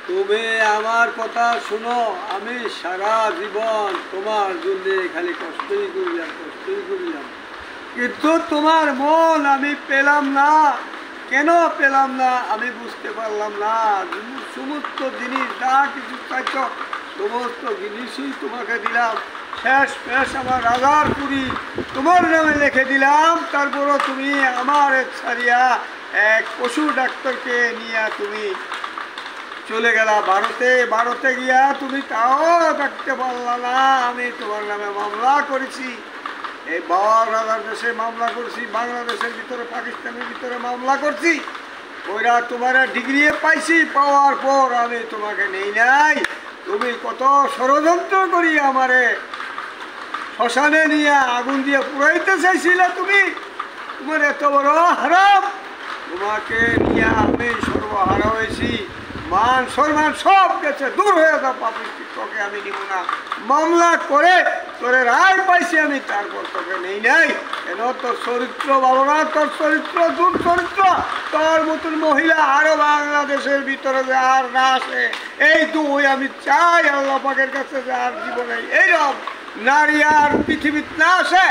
তুমি আমার কথা শুনো। আমি সারা জীবন তোমার জন্য খালি কষ্টই করিলাম, কিন্তু তোমার মন আমি পেলাম না। কেন পেলাম না আমি বুঝতে পারলাম না। সমস্ত জিনিস যা কিছু চাইছ সমস্ত জিনিসই তোমাকে দিলাম। শেষ আমার রাজার পুরী তোমার নামে লিখে দিলাম। তারপরও তুমি আমার ছাড়িয়া এক পশু ডাক্তারকে নিয়ে তুমি চলে গেলা ভারতে গিয়া তুমি তাও থাকতে পারলা না। আমি তোমার নামে মামলা করেছি, এই বাবার রাজার দেশে মামলা করছি, বাংলাদেশের ভিতরে পাকিস্তানের ভিতরে মামলা করছি। ওইরা তোমার ডিগ্রি পাইছি, পাওয়ার পর আমি তোমাকে নেই নাই। তুমি কত ষড়যন্ত্র করি আমারে শ্মশানে নিয়ে আগুন দিয়ে পুরাইতে চাইছিলে। তোমার এত বড় হারাম, তোমাকে নিয়ে আমি সর্বহারা হয়েছি। মান সম্মান সব গেছে, দূর হয়ে যাও পাপিষ্টি, তোকে আমি নিব না। মামলা করে তোরে রায় পাইছি আমি, তারপর তোকে নেই নাই। কেন তোর চরিত্র ভালো না, তোর চরিত্র দুর্চরিত্র। তোর মতন মহিলা আরো বাংলাদেশের ভিতরে যে আর না আসে, এই দুই আমি চাই আল্লাহ পাকের কাছে যে আর জীবনে এইরকম নারী আর পৃথিবীতে না আসে।